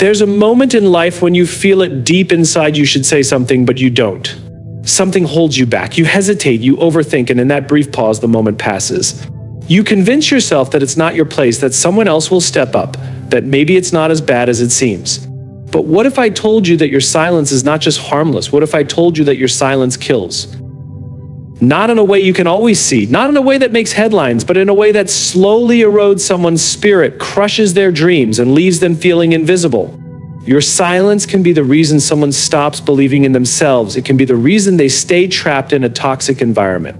There's a moment in life when you feel it deep inside you should say something, but you don't. Something holds you back. You hesitate, you overthink, and in that brief pause, the moment passes. You convince yourself that it's not your place, that someone else will step up, that maybe it's not as bad as it seems. But what if I told you that your silence is not just harmless? What if I told you that your silence kills? Not in a way you can always see, not in a way that makes headlines, but in a way that slowly erodes someone's spirit, crushes their dreams, and leaves them feeling invisible. Your silence can be the reason someone stops believing in themselves. It can be the reason they stay trapped in a toxic environment.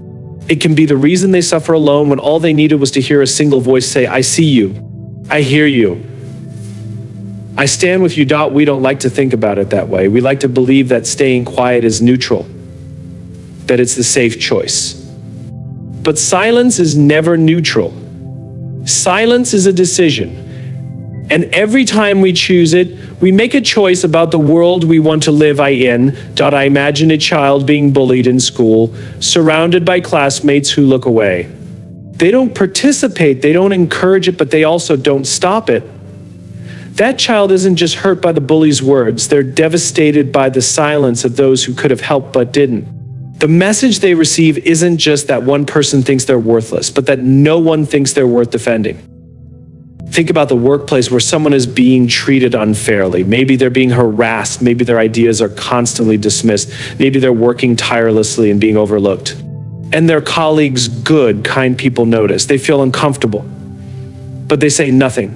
It can be the reason they suffer alone when all they needed was to hear a single voice say, "I see you. I hear you. I stand with you." We don't like to think about it that way. We like to believe that staying quiet is neutral, that it's the safe choice. But silence is never neutral. Silence is a decision. And every time we choose it, we make a choice about the world we want to live in. I imagine a child being bullied in school, surrounded by classmates who look away. They don't participate, they don't encourage it, but they also don't stop it. That child isn't just hurt by the bully's words, they're devastated by the silence of those who could have helped but didn't. The message they receive isn't just that one person thinks they're worthless, but that no one thinks they're worth defending. Think about the workplace where someone is being treated unfairly. Maybe they're being harassed. Maybe their ideas are constantly dismissed. Maybe they're working tirelessly and being overlooked. And their colleagues, good, kind people, notice. They feel uncomfortable, but they say nothing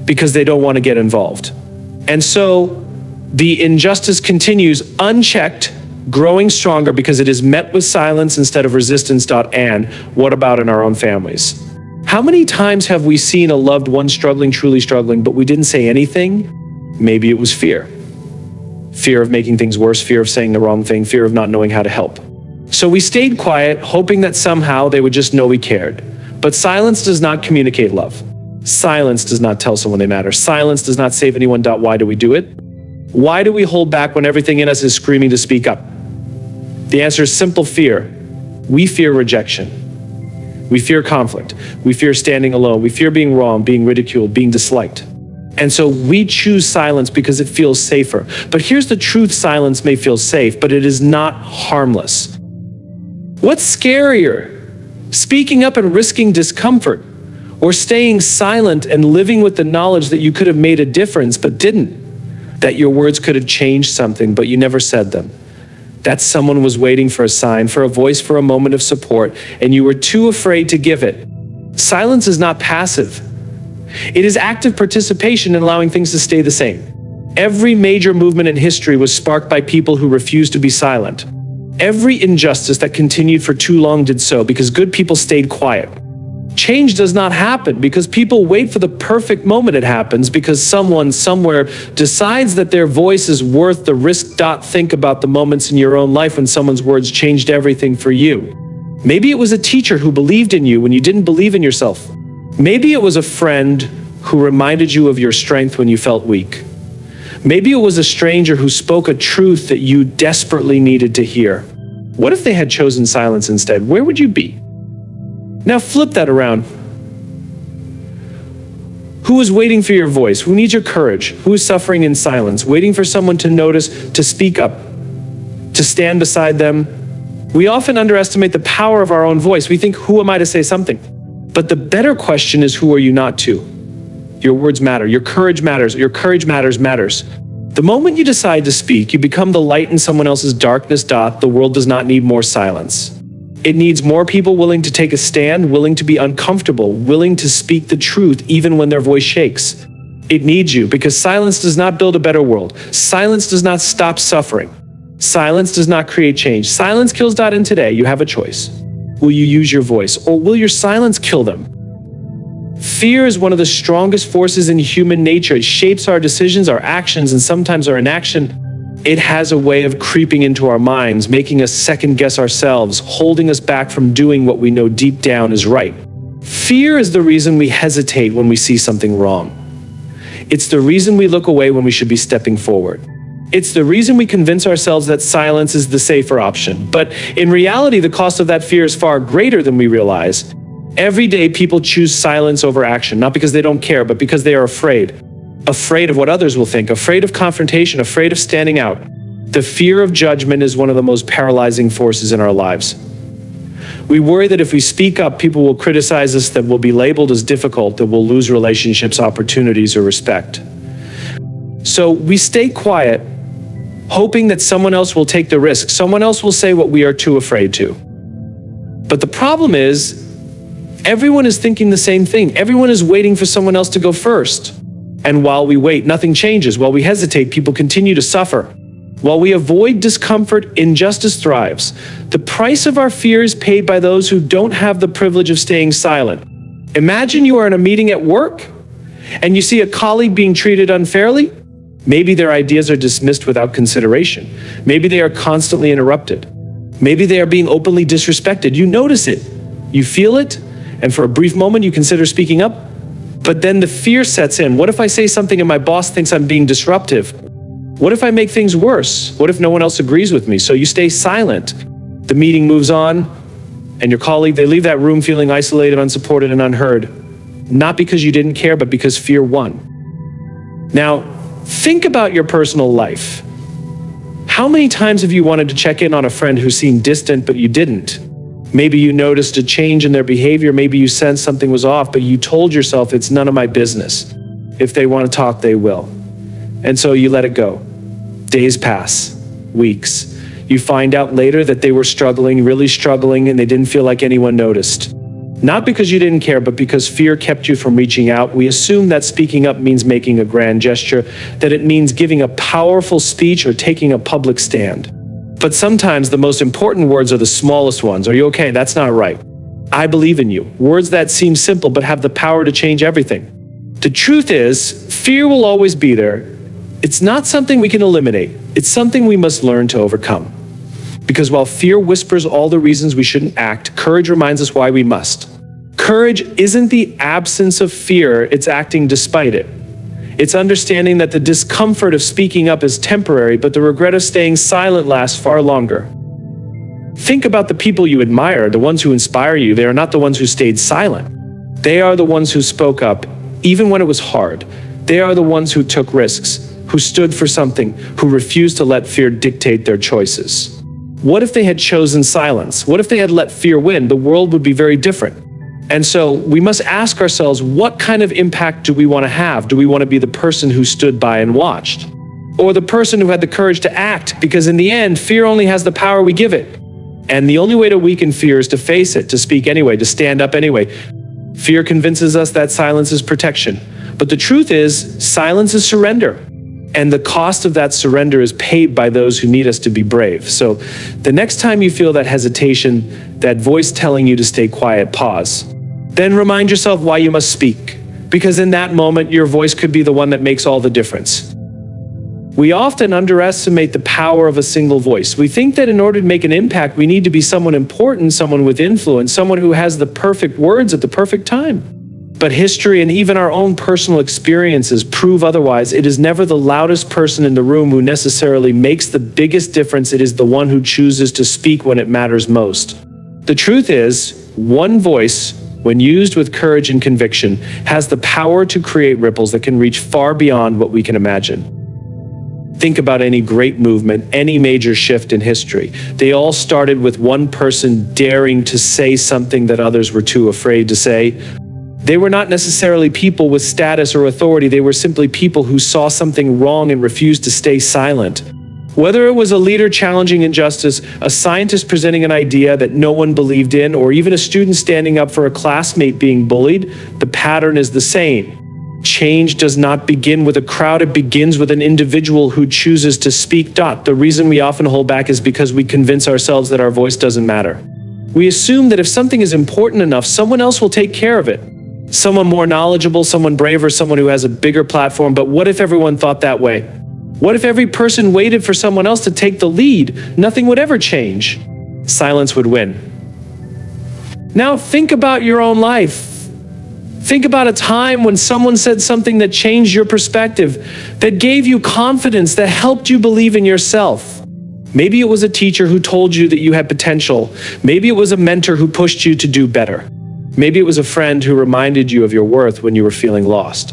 because they don't want to get involved. And so the injustice continues unchecked, growing stronger because it is met with silence instead of resistance. And what about in our own families? How many times have we seen a loved one struggling, truly struggling, but we didn't say anything? Maybe it was fear. Fear of making things worse, fear of saying the wrong thing, fear of not knowing how to help. So we stayed quiet, hoping that somehow they would just know we cared. But silence does not communicate love. Silence does not tell someone they matter. Silence does not save anyone. Why do we do it? Why do we hold back when everything in us is screaming to speak up? The answer is simple: fear. We fear rejection. We fear conflict. We fear standing alone. We fear being wrong, being ridiculed, being disliked. And so we choose silence because it feels safer. But here's the truth: silence may feel safe, but it is not harmless. What's scarier? Speaking up and risking discomfort, or staying silent and living with the knowledge that you could have made a difference but didn't? That your words could have changed something, but you never said them. That someone was waiting for a sign, for a voice, for a moment of support, and you were too afraid to give it. Silence is not passive. It is active participation in allowing things to stay the same. Every major movement in history was sparked by people who refused to be silent. Every injustice that continued for too long did so because good people stayed quiet. Change does not happen because people wait for the perfect moment it happens, because someone somewhere decides that their voice is worth the risk. Think about the moments in your own life when someone's words changed everything for you. Maybe it was a teacher who believed in you when you didn't believe in yourself. Maybe it was a friend who reminded you of your strength when you felt weak. Maybe it was a stranger who spoke a truth that you desperately needed to hear. What if they had chosen silence instead? Where would you be? Now flip that around. Who is waiting for your voice? Who needs your courage? Who is suffering in silence, waiting for someone to notice, to speak up, to stand beside them? We often underestimate the power of our own voice. We think, who am I to say something? But the better question is, who are you not to? Your words matter. Your courage matters. Your courage matters. The moment you decide to speak, you become the light in someone else's darkness. The world does not need more silence. It needs more people willing to take a stand, willing to be uncomfortable, willing to speak the truth even when their voice shakes. It needs you, because silence does not build a better world. Silence does not stop suffering. Silence does not create change. Silence kills. And today you have a choice. Will you use your voice, or will your silence kill them? Fear is one of the strongest forces in human nature. It shapes our decisions, our actions, and sometimes our inaction. It has a way of creeping into our minds, making us second-guess ourselves, holding us back from doing what we know deep down is right. Fear is the reason we hesitate when we see something wrong. It's the reason we look away when we should be stepping forward. It's the reason we convince ourselves that silence is the safer option. But in reality, the cost of that fear is far greater than we realize. Every day, people choose silence over action, not because they don't care, but because they are afraid. afraid of what others will think, afraid of confrontation, afraid of standing out. The fear of judgment is one of the most paralyzing forces in our lives. We worry that if we speak up, people will criticize us, that we'll be labeled as difficult, that we'll lose relationships, opportunities, or respect. So we stay quiet, hoping that someone else will take the risk. Someone else will say what we are too afraid to. But the problem is, everyone is thinking the same thing. Everyone is waiting for someone else to go first. And while we wait, nothing changes. While we hesitate, people continue to suffer. While we avoid discomfort, injustice thrives. The price of our fear is paid by those who don't have the privilege of staying silent. Imagine you are in a meeting at work and you see a colleague being treated unfairly. Maybe their ideas are dismissed without consideration. Maybe they are constantly interrupted. Maybe they are being openly disrespected. You notice it, you feel it, and for a brief moment you consider speaking up. But then the fear sets in. What if I say something and my boss thinks I'm being disruptive? What if I make things worse? What if no one else agrees with me? So you stay silent. The meeting moves on, and your colleague, they leave that room feeling isolated, unsupported, and unheard. Not because you didn't care, but because fear won. Now, think about your personal life. How many times have you wanted to check in on a friend who seemed distant, but you didn't? Maybe you noticed a change in their behavior. Maybe you sensed something was off, but you told yourself it's none of my business. If they want to talk, they will. And so you let it go. Days pass, weeks. You find out later that they were struggling, really struggling, and they didn't feel like anyone noticed. Not because you didn't care, but because fear kept you from reaching out. We assume that speaking up means making a grand gesture, that it means giving a powerful speech or taking a public stand. But sometimes the most important words are the smallest ones. Are you okay? That's not right. I believe in you. Words that seem simple but have the power to change everything. The truth is, fear will always be there. It's not something we can eliminate. It's something we must learn to overcome. Because while fear whispers all the reasons we shouldn't act, courage reminds us why we must. Courage isn't the absence of fear, it's acting despite it. It's understanding that the discomfort of speaking up is temporary, but the regret of staying silent lasts far longer. Think about the people you admire, the ones who inspire you. They are not the ones who stayed silent. They are the ones who spoke up, even when it was hard. They are the ones who took risks, who stood for something, who refused to let fear dictate their choices. What if they had chosen silence? What if they had let fear win? The world would be very different. And so we must ask ourselves, what kind of impact do we want to have? Do we want to be the person who stood by and watched? Or the person who had the courage to act? Because in the end, fear only has the power we give it. And the only way to weaken fear is to face it, to speak anyway, to stand up anyway. Fear convinces us that silence is protection. But the truth is, silence is surrender. And the cost of that surrender is paid by those who need us to be brave. So the next time you feel that hesitation, that voice telling you to stay quiet, pause. Then remind yourself why you must speak. Because in that moment, your voice could be the one that makes all the difference. We often underestimate the power of a single voice. We think that in order to make an impact, we need to be someone important, someone with influence, someone who has the perfect words at the perfect time. But history and even our own personal experiences prove otherwise. It is never the loudest person in the room who necessarily makes the biggest difference. It is the one who chooses to speak when it matters most. The truth is, one voice, when used with courage and conviction, has the power to create ripples that can reach far beyond what we can imagine. Think about any great movement, any major shift in history. They all started with one person daring to say something that others were too afraid to say. They were not necessarily people with status or authority. They were simply people who saw something wrong and refused to stay silent. Whether it was a leader challenging injustice, a scientist presenting an idea that no one believed in, or even a student standing up for a classmate being bullied, the pattern is the same. Change does not begin with a crowd, it begins with an individual who chooses to speak. The reason we often hold back is because we convince ourselves that our voice doesn't matter. We assume that if something is important enough, someone else will take care of it. Someone more knowledgeable, someone braver, someone who has a bigger platform. But what if everyone thought that way? What if every person waited for someone else to take the lead? Nothing would ever change. Silence would win. Now think about your own life. Think about a time when someone said something that changed your perspective, that gave you confidence, that helped you believe in yourself. Maybe it was a teacher who told you that you had potential. Maybe it was a mentor who pushed you to do better. Maybe it was a friend who reminded you of your worth when you were feeling lost.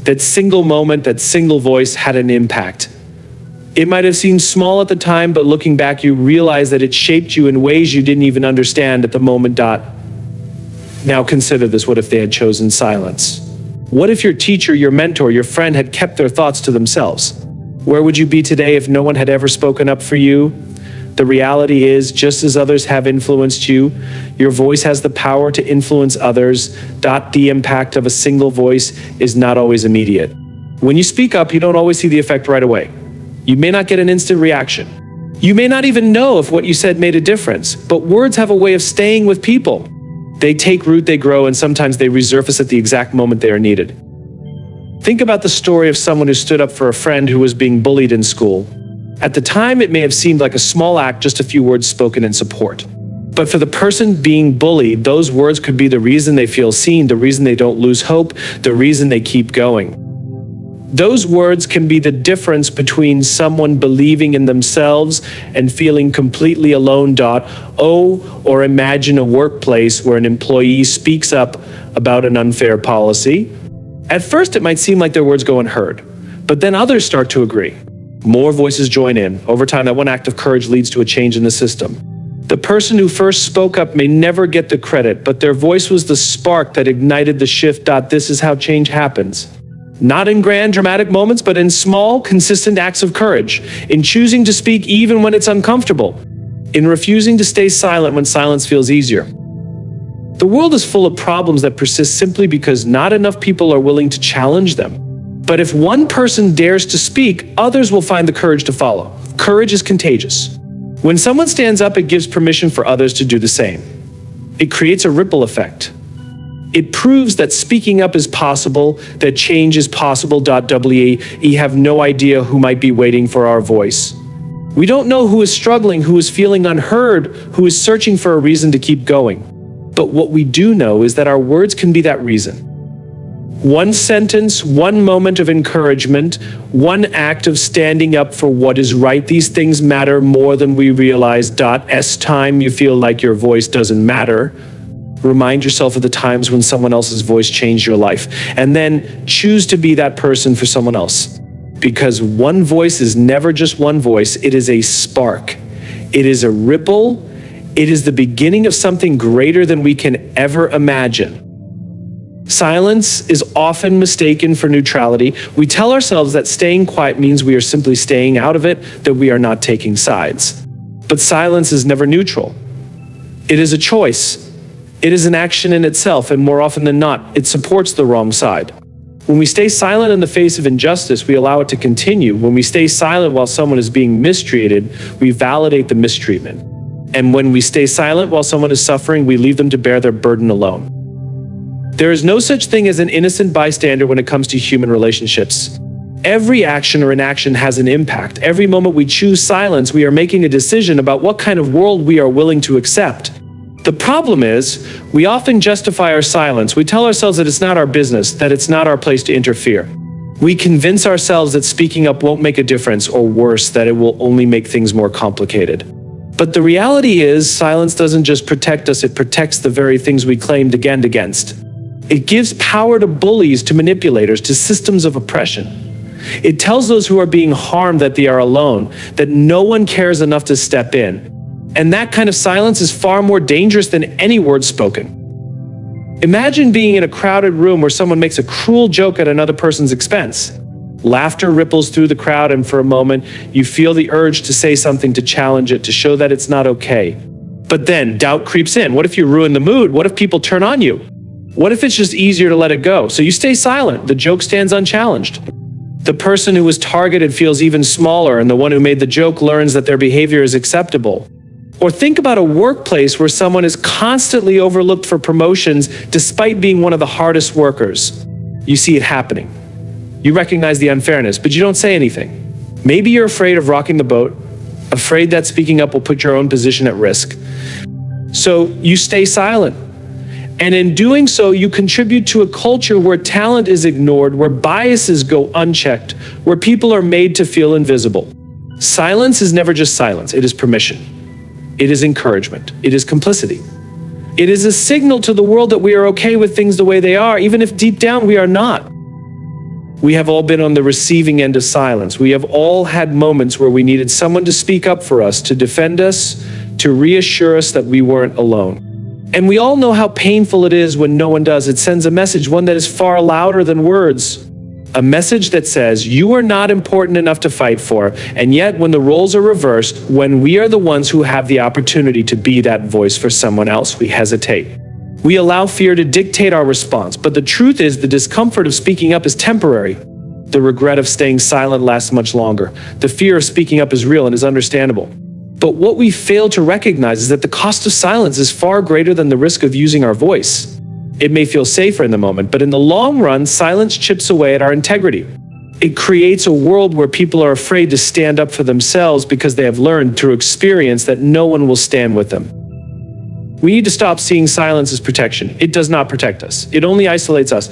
That single moment, that single voice had an impact. It might have seemed small at the time, but looking back, you realize that it shaped you in ways you didn't even understand at the moment. Now consider this. What if they had chosen silence? What if your teacher, your mentor, your friend had kept their thoughts to themselves? Where would you be today if no one had ever spoken up for you? The reality is, just as others have influenced you, your voice has the power to influence others. The impact of a single voice is not always immediate. When you speak up, you don't always see the effect right away. You may not get an instant reaction. You may not even know if what you said made a difference, but words have a way of staying with people. They take root, they grow, and sometimes they resurface at the exact moment they are needed. Think about the story of someone who stood up for a friend who was being bullied in school. At the time, it may have seemed like a small act, just a few words spoken in support. But for the person being bullied, those words could be the reason they feel seen, the reason they don't lose hope, the reason they keep going. Those words can be the difference between someone believing in themselves and feeling completely alone. Or imagine a workplace where an employee speaks up about an unfair policy. At first, it might seem like their words go unheard, but then others start to agree. More voices join in. Over time, that one act of courage leads to a change in the system. The person who first spoke up may never get the credit, but their voice was the spark that ignited the shift. This is how change happens. Not in grand, dramatic moments, but in small, consistent acts of courage, in choosing to speak even when it's uncomfortable, in refusing to stay silent when silence feels easier. The world is full of problems that persist simply because not enough people are willing to challenge them. But if one person dares to speak, others will find the courage to follow. Courage is contagious. When someone stands up, it gives permission for others to do the same. It creates a ripple effect. It proves that speaking up is possible, that change is possible. We have no idea who might be waiting for our voice. We don't know who is struggling, who is feeling unheard, who is searching for a reason to keep going. But what we do know is that our words can be that reason. One sentence, one moment of encouragement, one act of standing up for what is right. These things matter more than we realize. Time you feel like your voice doesn't matter. Remind yourself of the times when someone else's voice changed your life, and then choose to be that person for someone else. Because one voice is never just one voice, it is a spark. It is a ripple. It is the beginning of something greater than we can ever imagine. Silence is often mistaken for neutrality. We tell ourselves that staying quiet means we are simply staying out of it, that we are not taking sides. But silence is never neutral. It is a choice. It is an action in itself, and more often than not, it supports the wrong side. When we stay silent in the face of injustice, we allow it to continue. When we stay silent while someone is being mistreated, we validate the mistreatment. And when we stay silent while someone is suffering, we leave them to bear their burden alone. There is no such thing as an innocent bystander when it comes to human relationships. Every action or inaction has an impact. Every moment we choose silence, we are making a decision about what kind of world we are willing to accept. The problem is, we often justify our silence. We tell ourselves that it's not our business, that it's not our place to interfere. We convince ourselves that speaking up won't make a difference, or worse, that it will only make things more complicated. But the reality is, silence doesn't just protect us, it protects the very things we claimed against. It gives power to bullies, to manipulators, to systems of oppression. It tells those who are being harmed that they are alone, that no one cares enough to step in. And that kind of silence is far more dangerous than any word spoken. Imagine being in a crowded room where someone makes a cruel joke at another person's expense. Laughter ripples through the crowd, and for a moment, you feel the urge to say something, to challenge it, to show that it's not okay. But then doubt creeps in. What if you ruin the mood? What if people turn on you? What if it's just easier to let it go? So you stay silent. The joke stands unchallenged. The person who was targeted feels even smaller, and the one who made the joke learns that their behavior is acceptable. Or think about a workplace where someone is constantly overlooked for promotions despite being one of the hardest workers. You see it happening. You recognize the unfairness, but you don't say anything. Maybe you're afraid of rocking the boat, afraid that speaking up will put your own position at risk. So you stay silent. And in doing so, you contribute to a culture where talent is ignored, where biases go unchecked, where people are made to feel invisible. Silence is never just silence, it is permission. It is encouragement. It is complicity. It is a signal to the world that we are okay with things the way they are, even if deep down we are not. We have all been on the receiving end of silence. We have all had moments where we needed someone to speak up for us, to defend us, to reassure us that we weren't alone. And we all know how painful it is when no one does. It sends a message, one that is far louder than words. A message that says, you are not important enough to fight for, and yet when the roles are reversed, when we are the ones who have the opportunity to be that voice for someone else, we hesitate. We allow fear to dictate our response, but the truth is the discomfort of speaking up is temporary. The regret of staying silent lasts much longer. The fear of speaking up is real and is understandable. But what we fail to recognize is that the cost of silence is far greater than the risk of using our voice. It may feel safer in the moment, but in the long run, silence chips away at our integrity. It creates a world where people are afraid to stand up for themselves because they have learned through experience that no one will stand with them. We need to stop seeing silence as protection. It does not protect us. It only isolates us.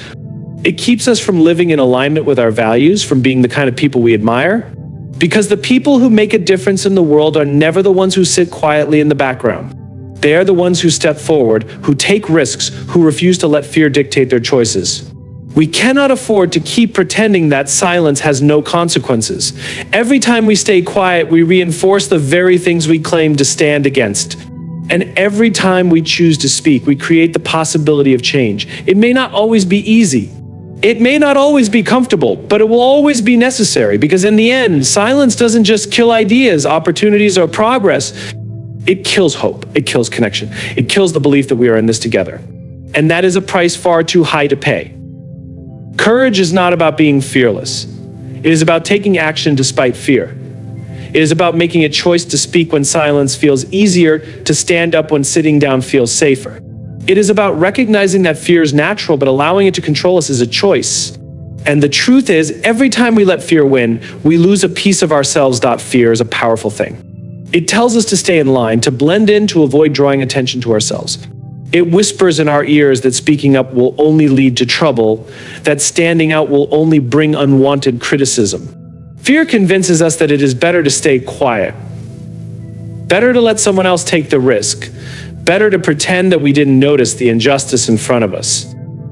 It keeps us from living in alignment with our values, from being the kind of people we admire. Because the people who make a difference in the world are never the ones who sit quietly in the background. They are the ones who step forward, who take risks, who refuse to let fear dictate their choices. We cannot afford to keep pretending that silence has no consequences. Every time we stay quiet, we reinforce the very things we claim to stand against. And every time we choose to speak, we create the possibility of change. It may not always be easy. It may not always be comfortable, but it will always be necessary, because in the end, silence doesn't just kill ideas, opportunities, or progress. It kills hope. It kills connection. It kills the belief that we are in this together. And that is a price far too high to pay. Courage is not about being fearless. It is about taking action despite fear. It is about making a choice to speak when silence feels easier, to stand up when sitting down feels safer. It is about recognizing that fear is natural, but allowing it to control us is a choice. And the truth is, every time we let fear win, we lose a piece of ourselves. Fear is a powerful thing. It tells us to stay in line, to blend in, to avoid drawing attention to ourselves. It whispers in our ears that speaking up will only lead to trouble, that standing out will only bring unwanted criticism. Fear convinces us that it is better to stay quiet, better to let someone else take the risk, better to pretend that we didn't notice the injustice in front of us.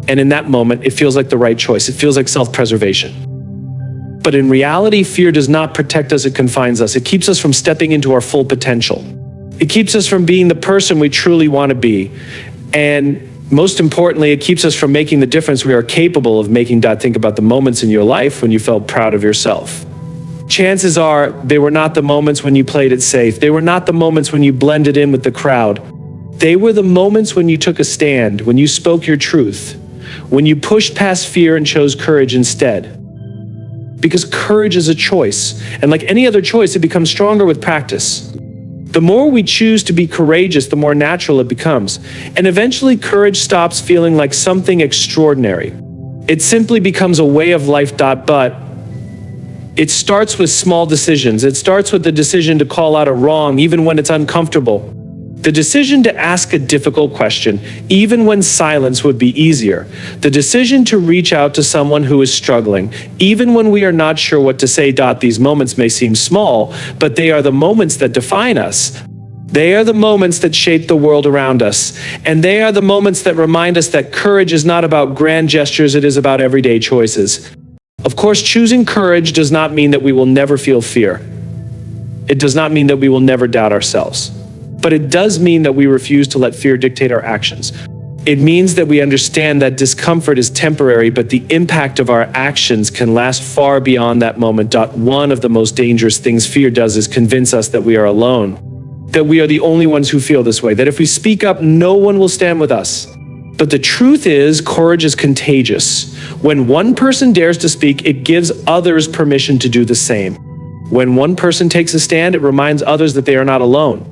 And in that moment, it feels like the right choice. It feels like self-preservation. But in reality, fear does not protect us, it confines us. It keeps us from stepping into our full potential. It keeps us from being the person we truly want to be. And most importantly, it keeps us from making the difference we are capable of making. Think about the moments in your life when you felt proud of yourself. Chances are they were not the moments when you played it safe. They were not the moments when you blended in with the crowd. They were the moments when you took a stand, when you spoke your truth, when you pushed past fear and chose courage instead. Because courage is a choice, and like any other choice, it becomes stronger with practice. The more we choose to be courageous, the more natural it becomes. And eventually, courage stops feeling like something extraordinary. It simply becomes a way of life. But it starts with small decisions. It starts with the decision to call out a wrong, even when it's uncomfortable. The decision to ask a difficult question, even when silence would be easier. The decision to reach out to someone who is struggling, even when we are not sure what to say. These moments may seem small, but they are the moments that define us. They are the moments that shape the world around us. And they are the moments that remind us that courage is not about grand gestures, it is about everyday choices. Of course, choosing courage does not mean that we will never feel fear. It does not mean that we will never doubt ourselves. But it does mean that we refuse to let fear dictate our actions. It means that we understand that discomfort is temporary, but the impact of our actions can last far beyond that moment. One of the most dangerous things fear does is convince us that we are alone, that we are the only ones who feel this way, that if we speak up, no one will stand with us. But the truth is, courage is contagious. When one person dares to speak, it gives others permission to do the same. When one person takes a stand, it reminds others that they are not alone.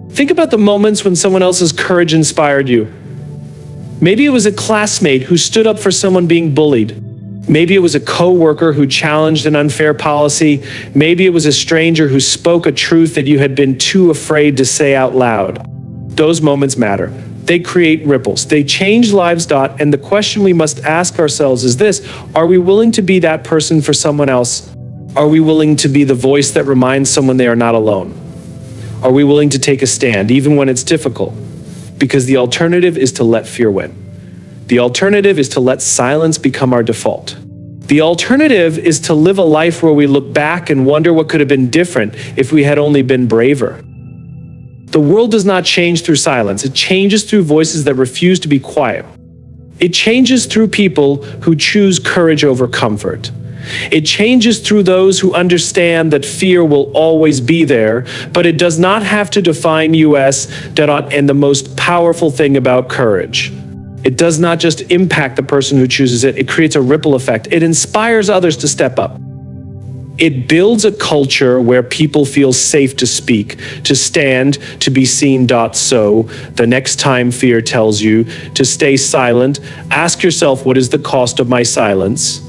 Think about the moments when someone else's courage inspired you. Maybe it was a classmate who stood up for someone being bullied. Maybe it was a coworker who challenged an unfair policy. Maybe it was a stranger who spoke a truth that you had been too afraid to say out loud. Those moments matter. They create ripples. They change lives. And the question we must ask ourselves is this: are we willing to be that person for someone else? Are we willing to be the voice that reminds someone they are not alone? Are we willing to take a stand, even when it's difficult? Because the alternative is to let fear win. The alternative is to let silence become our default. The alternative is to live a life where we look back and wonder what could have been different if we had only been braver. The world does not change through silence. It changes through voices that refuse to be quiet. It changes through people who choose courage over comfort. It changes through those who understand that fear will always be there, but it does not have to define us. And the most powerful thing about courage, it does not just impact the person who chooses it, it creates a ripple effect. It inspires others to step up. It builds a culture where people feel safe to speak, to stand, to be seen. So, the next time fear tells you to stay silent, ask yourself, what is the cost of my silence?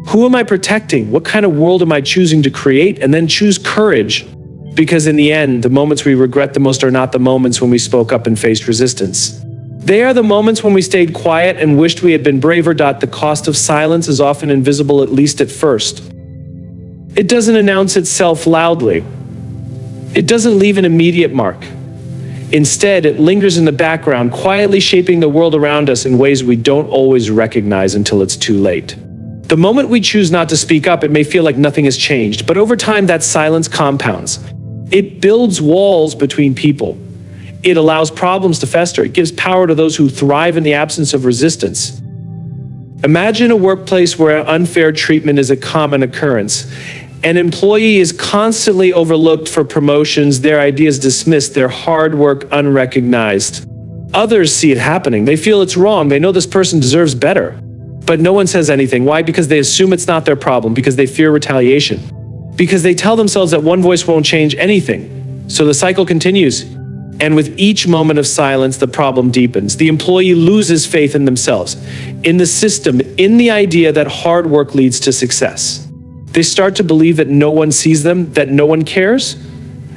Who am I protecting? What kind of world am I choosing to create? And then choose courage. Because in the end, the moments we regret the most are not the moments when we spoke up and faced resistance. They are the moments when we stayed quiet and wished we had been braver. The cost of silence is often invisible, at least at first. It doesn't announce itself loudly. It doesn't leave an immediate mark. Instead, it lingers in the background, quietly shaping the world around us in ways we don't always recognize until it's too late. The moment we choose not to speak up, it may feel like nothing has changed, but over time that silence compounds. It builds walls between people. It allows problems to fester. It gives power to those who thrive in the absence of resistance. Imagine a workplace where unfair treatment is a common occurrence. An employee is constantly overlooked for promotions, their ideas dismissed, their hard work unrecognized. Others see it happening. They feel it's wrong. They know this person deserves better. But no one says anything. Why? Because they assume it's not their problem, because they fear retaliation, because they tell themselves that one voice won't change anything. So the cycle continues. And with each moment of silence, the problem deepens. The employee loses faith in themselves, in the system, in the idea that hard work leads to success. They start to believe that no one sees them, that no one cares,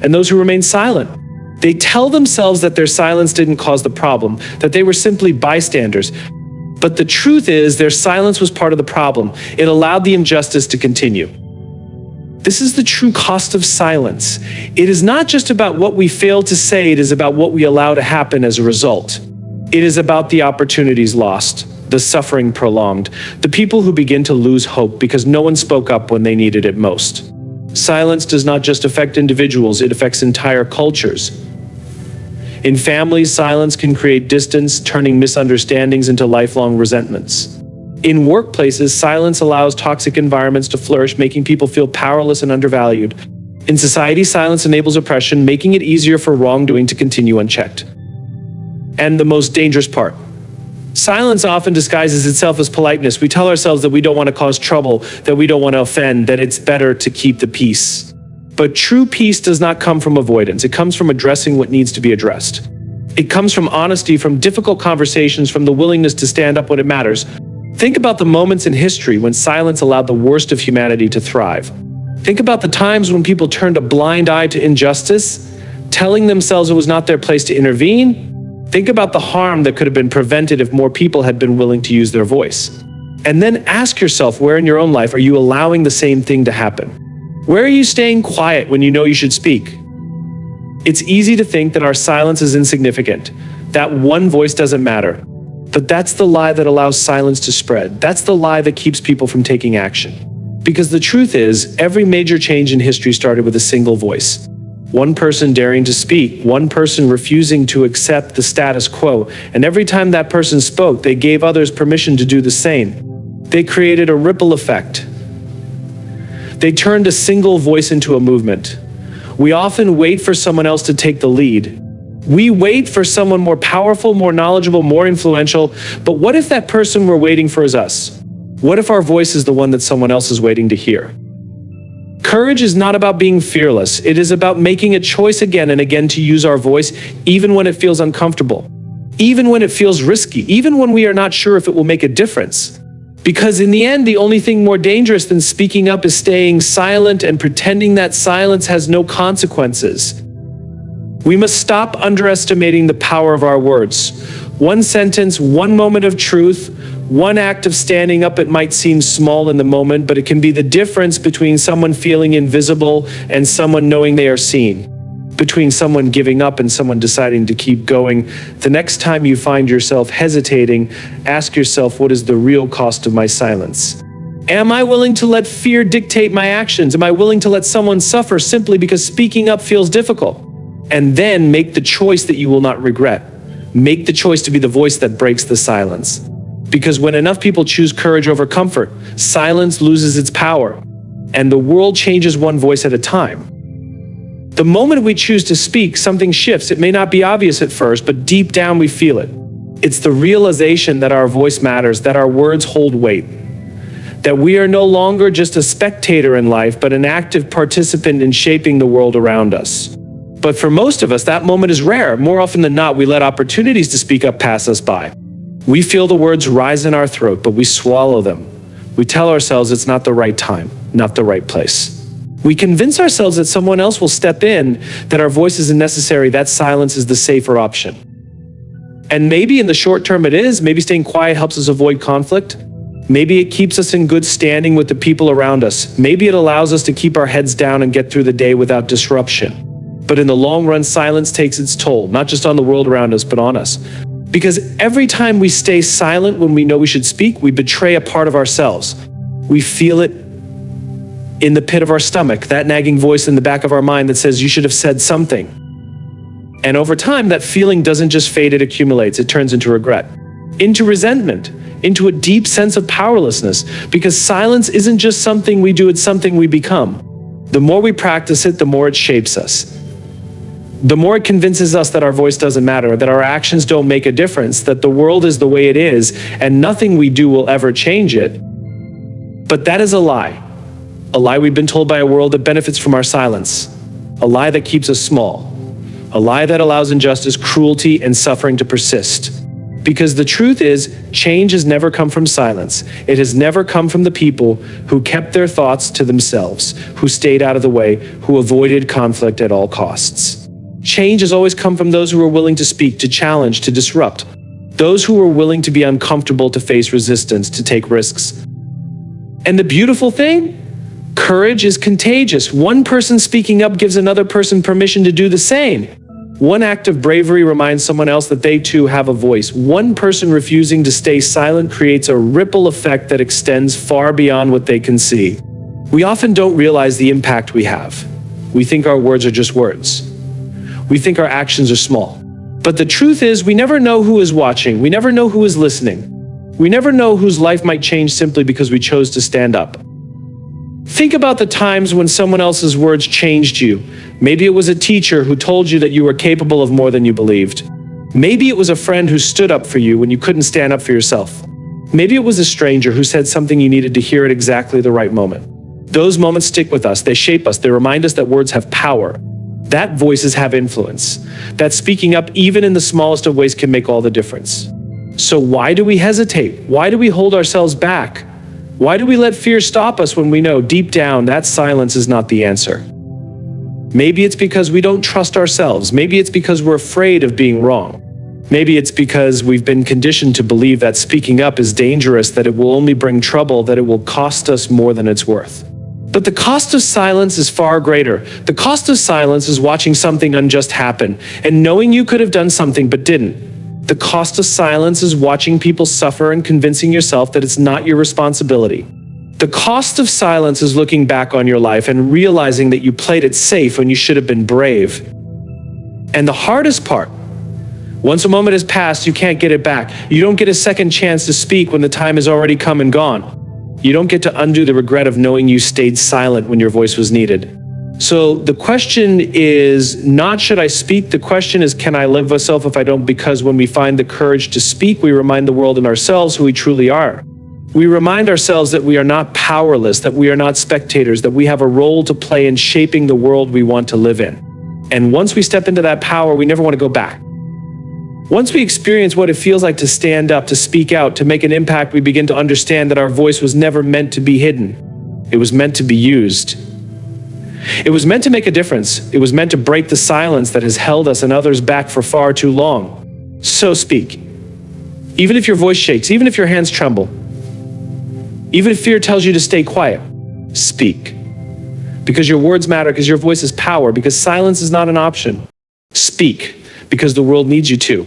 and those who remain silent. They tell themselves that their silence didn't cause the problem, that they were simply bystanders. But the truth is, their silence was part of the problem. It allowed the injustice to continue. This is the true cost of silence. It is not just about what we fail to say, it is about what we allow to happen as a result. It is about the opportunities lost, the suffering prolonged, the people who begin to lose hope because no one spoke up when they needed it most. Silence does not just affect individuals, it affects entire cultures. In families, silence can create distance, turning misunderstandings into lifelong resentments. In workplaces, silence allows toxic environments to flourish, making people feel powerless and undervalued. In society, silence enables oppression, making it easier for wrongdoing to continue unchecked. And the most dangerous part, silence often disguises itself as politeness. We tell ourselves that we don't want to cause trouble, that we don't want to offend, that it's better to keep the peace. But true peace does not come from avoidance. It comes from addressing what needs to be addressed. It comes from honesty, from difficult conversations, from the willingness to stand up when it matters. Think about the moments in history when silence allowed the worst of humanity to thrive. Think about the times when people turned a blind eye to injustice, telling themselves it was not their place to intervene. Think about the harm that could have been prevented if more people had been willing to use their voice. And then ask yourself, where in your own life are you allowing the same thing to happen? Where are you staying quiet when you know you should speak? It's easy to think that our silence is insignificant, that one voice doesn't matter. But that's the lie that allows silence to spread. That's the lie that keeps people from taking action. Because the truth is, every major change in history started with a single voice. One person daring to speak, one person refusing to accept the status quo, and every time that person spoke, they gave others permission to do the same. They created a ripple effect. They turned a single voice into a movement. We often wait for someone else to take the lead. We wait for someone more powerful, more knowledgeable, more influential. But what if that person we're waiting for is us? What if our voice is the one that someone else is waiting to hear? Courage is not about being fearless. It is about making a choice again and again to use our voice, even when it feels uncomfortable, even when it feels risky, even when we are not sure if it will make a difference. Because in the end, the only thing more dangerous than speaking up is staying silent and pretending that silence has no consequences. We must stop underestimating the power of our words. One sentence, one moment of truth, one act of standing up, it might seem small in the moment, but it can be the difference between someone feeling invisible and someone knowing they are seen. Between someone giving up and someone deciding to keep going. The next time you find yourself hesitating, ask yourself, what is the real cost of my silence? Am I willing to let fear dictate my actions? Am I willing to let someone suffer simply because speaking up feels difficult? And then make the choice that you will not regret. Make the choice to be the voice that breaks the silence. Because when enough people choose courage over comfort, silence loses its power, and the world changes one voice at a time. The moment we choose to speak, something shifts. It may not be obvious at first, but deep down we feel it. It's the realization that our voice matters, that our words hold weight, that we are no longer just a spectator in life, but an active participant in shaping the world around us. But for most of us, that moment is rare. More often than not, we let opportunities to speak up pass us by. We feel the words rise in our throat, but we swallow them. We tell ourselves it's not the right time, not the right place. We convince ourselves that someone else will step in, that our voice isn't necessary, that silence is the safer option. And maybe in the short term it is. Maybe staying quiet helps us avoid conflict. Maybe it keeps us in good standing with the people around us. Maybe it allows us to keep our heads down and get through the day without disruption. But in the long run, silence takes its toll, not just on the world around us, but on us. Because every time we stay silent when we know we should speak, we betray a part of ourselves. We feel it in the pit of our stomach, that nagging voice in the back of our mind that says you should have said something. And over time, that feeling doesn't just fade, it accumulates. It turns into regret, into resentment, into a deep sense of powerlessness. Because silence isn't just something we do, it's something we become. The more we practice it, the more it shapes us. The more it convinces us that our voice doesn't matter, that our actions don't make a difference, that the world is the way it is, and nothing we do will ever change it. But that is a lie. A lie we've been told by a world that benefits from our silence. A lie that keeps us small. A lie that allows injustice, cruelty, and suffering to persist. Because the truth is, change has never come from silence. It has never come from the people who kept their thoughts to themselves, who stayed out of the way, who avoided conflict at all costs. Change has always come from those who are willing to speak, to challenge, to disrupt. Those who are willing to be uncomfortable, to face resistance, to take risks. And the beautiful thing? Courage is contagious. One person speaking up gives another person permission to do the same. One act of bravery reminds someone else that they too have a voice. One person refusing to stay silent creates a ripple effect that extends far beyond what they can see. We often don't realize the impact we have. We think our words are just words. We think our actions are small. But the truth is, we never know who is watching. We never know who is listening. We never know whose life might change simply because we chose to stand up. Think about the times when someone else's words changed you. Maybe it was a teacher who told you that you were capable of more than you believed. Maybe it was a friend who stood up for you when you couldn't stand up for yourself. Maybe it was a stranger who said something you needed to hear at exactly the right moment. Those moments stick with us. They shape us. They remind us that words have power, that voices have influence, that speaking up even in the smallest of ways can make all the difference. So why do we hesitate? Why do we hold ourselves back? Why do we let fear stop us when we know deep down that silence is not the answer? Maybe it's because we don't trust ourselves. Maybe it's because we're afraid of being wrong. Maybe it's because we've been conditioned to believe that speaking up is dangerous, that it will only bring trouble, that it will cost us more than it's worth. But the cost of silence is far greater. The cost of silence is watching something unjust happen and knowing you could have done something but didn't. The cost of silence is watching people suffer and convincing yourself that it's not your responsibility. The cost of silence is looking back on your life and realizing that you played it safe when you should have been brave. And the hardest part, once a moment has passed, you can't get it back. You don't get a second chance to speak when the time has already come and gone. You don't get to undo the regret of knowing you stayed silent when your voice was needed. So the question is not, should I speak? The question is, can I live myself if I don't? Because when we find the courage to speak, we remind the world and ourselves who we truly are. We remind ourselves that we are not powerless, that we are not spectators, that we have a role to play in shaping the world we want to live in. And once we step into that power, we never want to go back. Once we experience what it feels like to stand up, to speak out, to make an impact, we begin to understand that our voice was never meant to be hidden. It was meant to be used. It was meant to make a difference. It was meant to break the silence that has held us and others back for far too long. So speak. Even if your voice shakes, even if your hands tremble, even if fear tells you to stay quiet, speak. Because your words matter, because your voice is power, because silence is not an option. Speak, because the world needs you to.